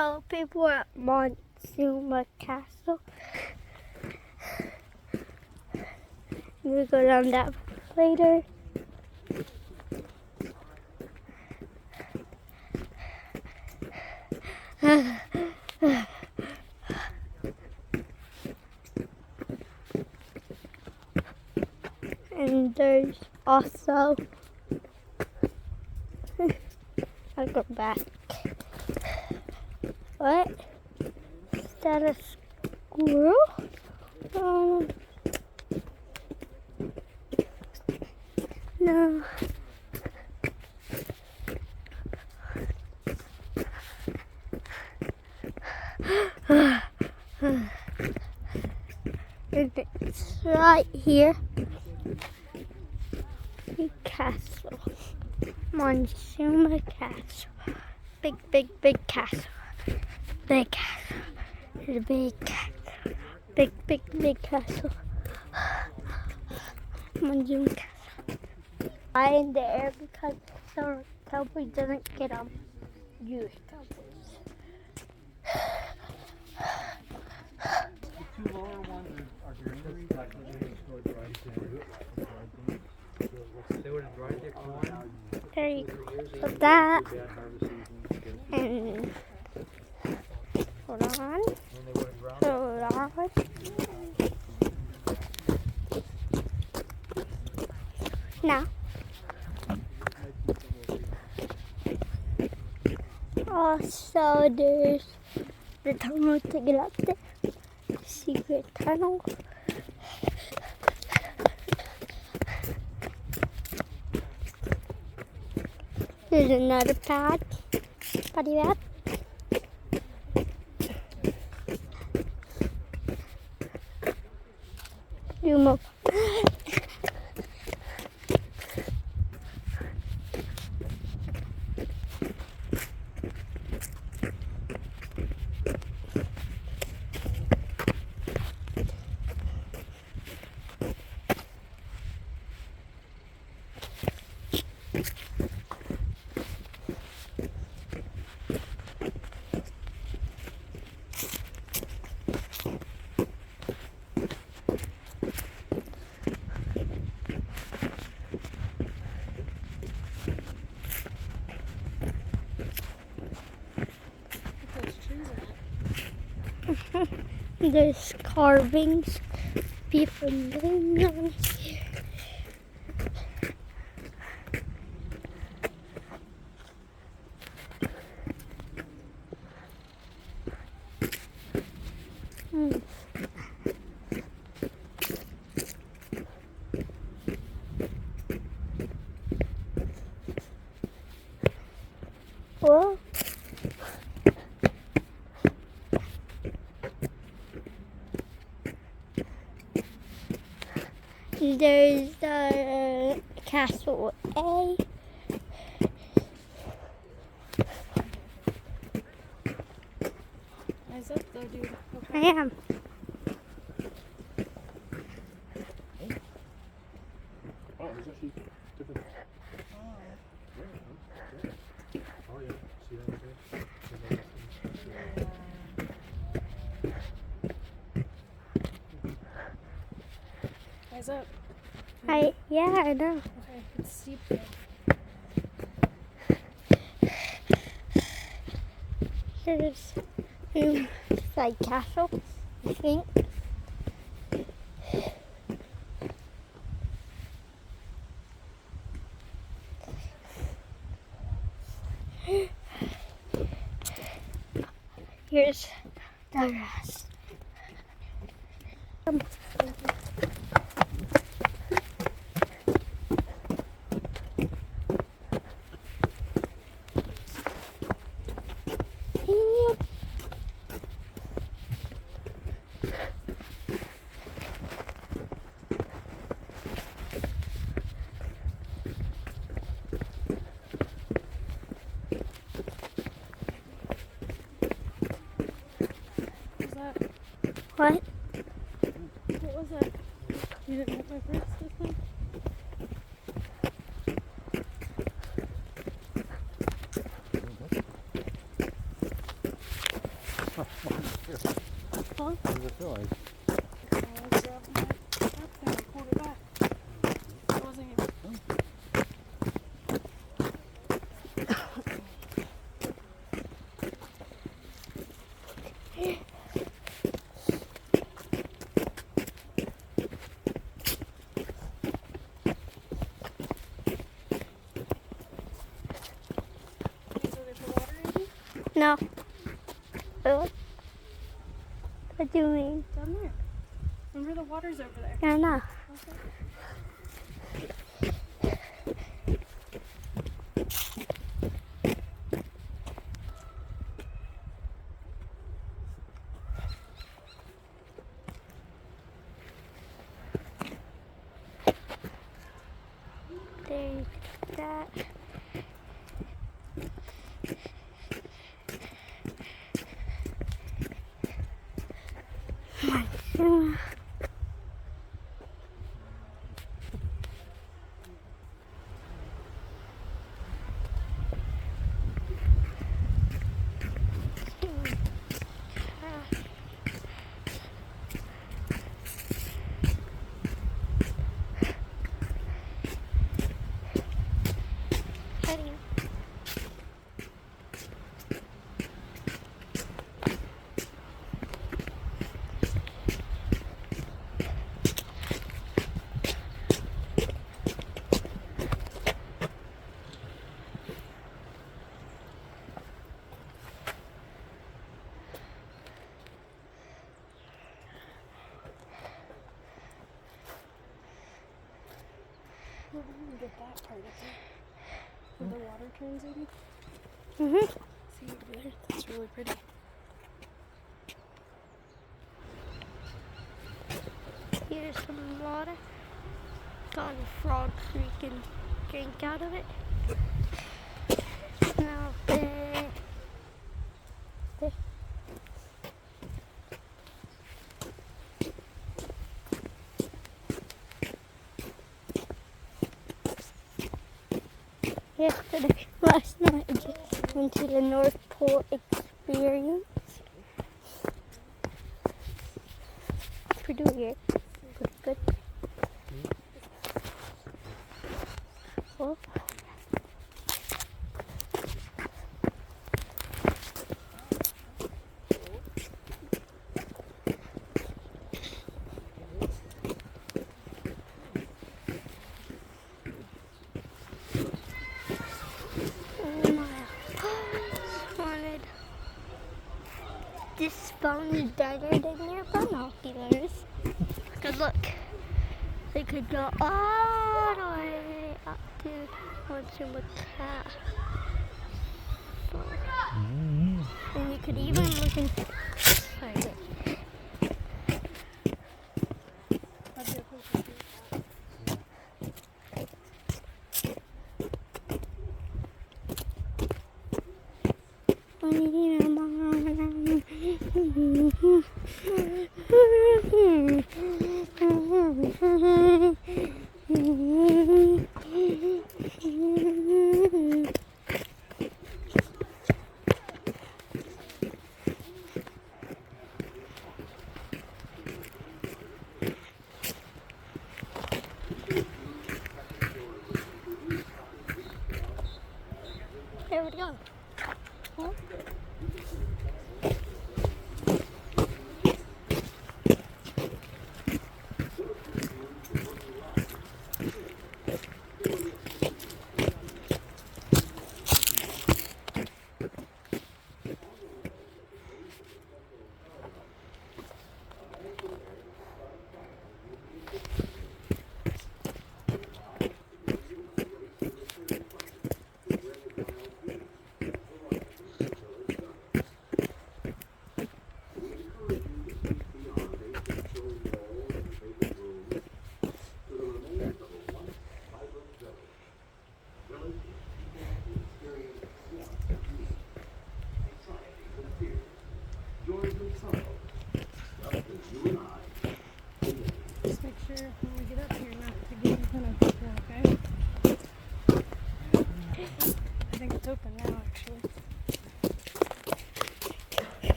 tell people at Montezuma Castle. We'll go down that later. And there's also, I'll go back. What? Is that a squirrel? No. It's right here. The castle. Montezuma Castle. Big, big, big castle. Big castle. The big castle. Big, big, big castle. Montezuma Castle. Fly in the air because the cowboy doesn't get used cowboys. The two lower ones are greenery. They would have dried their corn. There you go. So that, and hold on. Hold on. Now. Also, there's the tunnel to get up there. Secret tunnel. There's another pad. Paddy pad. You move. There's carvings, people living on here. Whoa. There's the Castle A. Eyes up though, dude. I am. Oh, there's actually different. Oh yeah, see that right there? Eyes up. Yeah, I know. Okay, it's steep there. There's like castle, I think. Here's the rest. What? What was that? You didn't hit my purse this time? Huh? What does it feel like? I grabbed my cup and I pulled it back. It wasn't even. Is there the water in it? No. What? What do you mean? Down there. Remember the water's over there. I know. Okay. There's that. Monsoon. We're gonna get that part of it. Where the water turns in. See over there? That's really pretty. Here's some water. Got a frog so you can drink out of it. Now there. Yesterday, last night, I just went to the North Pole experience. Pretty weird. Good. Oh. This phone is better than your binoculars. Cause look, they could go all the way up to Once and you could even look in. Sorry, wait. That'd be a cool picture.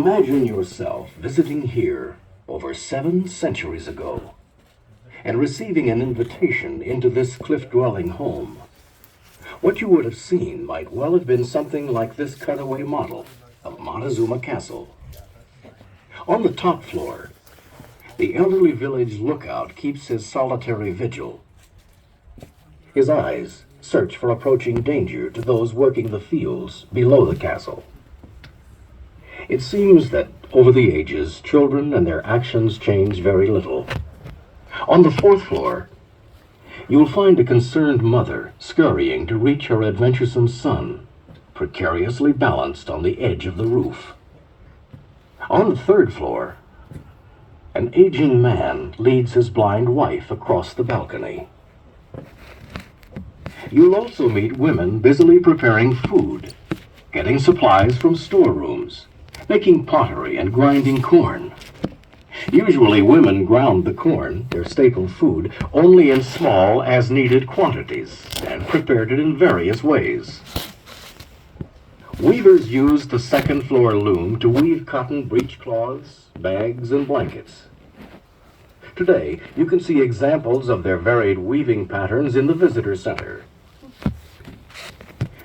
Imagine yourself visiting here over 7 centuries ago and receiving an invitation into this cliff-dwelling home. What you would have seen might well have been something like this cutaway model of Montezuma Castle. On the top floor, the elderly village lookout keeps his solitary vigil. His eyes search for approaching danger to those working the fields below the castle. It seems that over the ages, children and their actions change very little. On the 4th floor, you'll find a concerned mother scurrying to reach her adventuresome son, precariously balanced on the edge of the roof. On the 3rd floor, an aging man leads his blind wife across the balcony. You'll also meet women busily preparing food, getting supplies from storerooms, making pottery and grinding corn. Usually women ground the corn, their staple food, only in small as-needed quantities and prepared it in various ways. Weavers used the 2nd floor loom to weave cotton breechcloths, bags, and blankets. Today, you can see examples of their varied weaving patterns in the visitor center.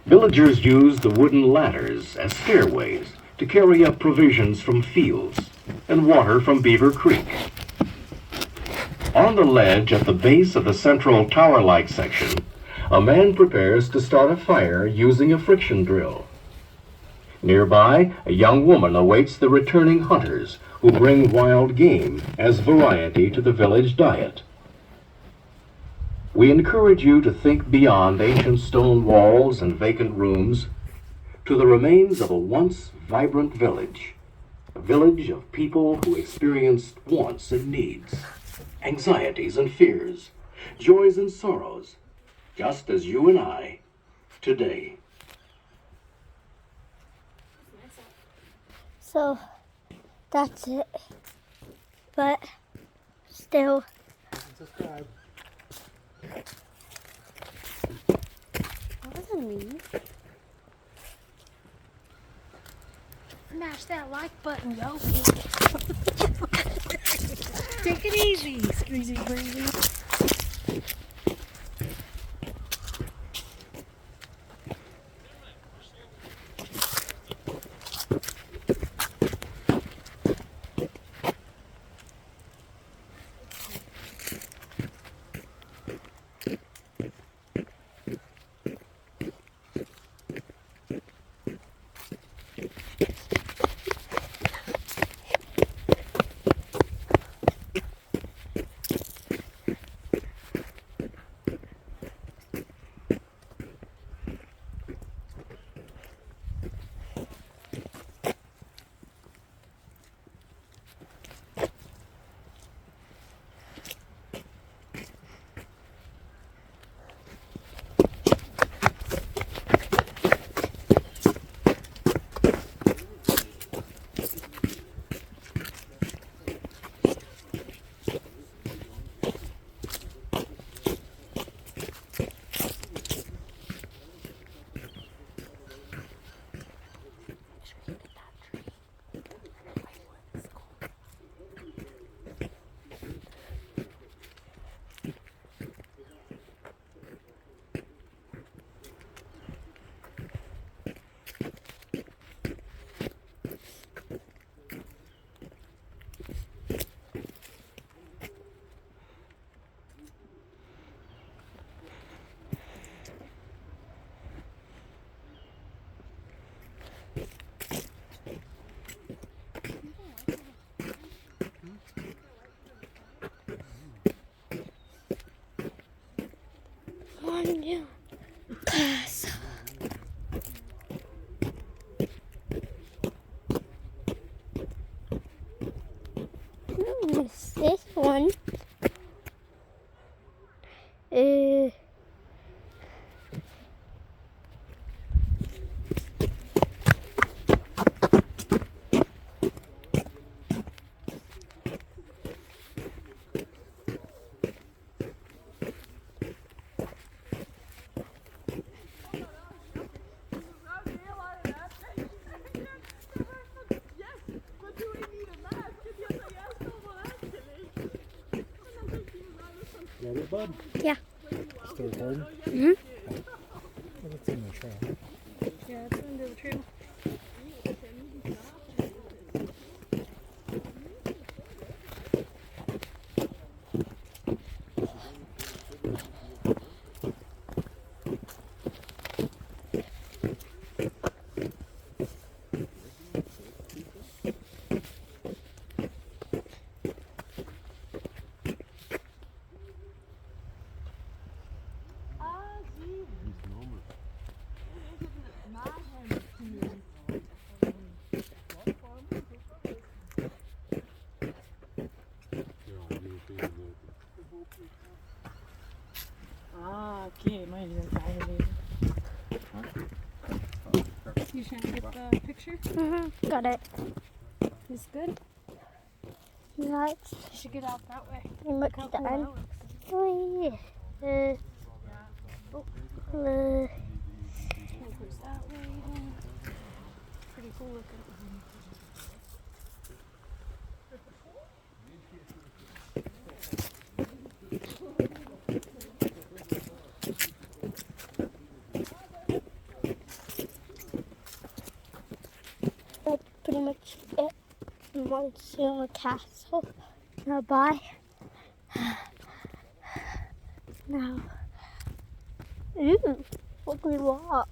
Villagers used the wooden ladders as stairways to carry up provisions from fields and water from Beaver Creek. On the ledge at the base of the central tower-like section, a man prepares to start a fire using a friction drill. Nearby, a young woman awaits the returning hunters who bring wild game as variety to the village diet. We encourage you to think beyond ancient stone walls and vacant rooms to the remains of a once vibrant village, a village of people who experienced wants and needs, anxieties and fears, joys and sorrows, just as you and I today. So that's it. But still, Subscribe. What does it mean? Smash that like button, yo. Take it easy, squeezy breezy. one castle. This one. bud? Yeah. Still recording? Mhm. Well, that's in the trail. Yeah, it's into the trail. Ah, okay. Mine isn't violated. You trying to get the picture? Mhm. Got it. It's good. Yeah, it's You should get out that way. pretty much How the cool end. that looks. Oh yeah. It goes that way. Pretty cool looking. That's pretty much it. Montezuma Castle nearby. Now, ooh, look at that.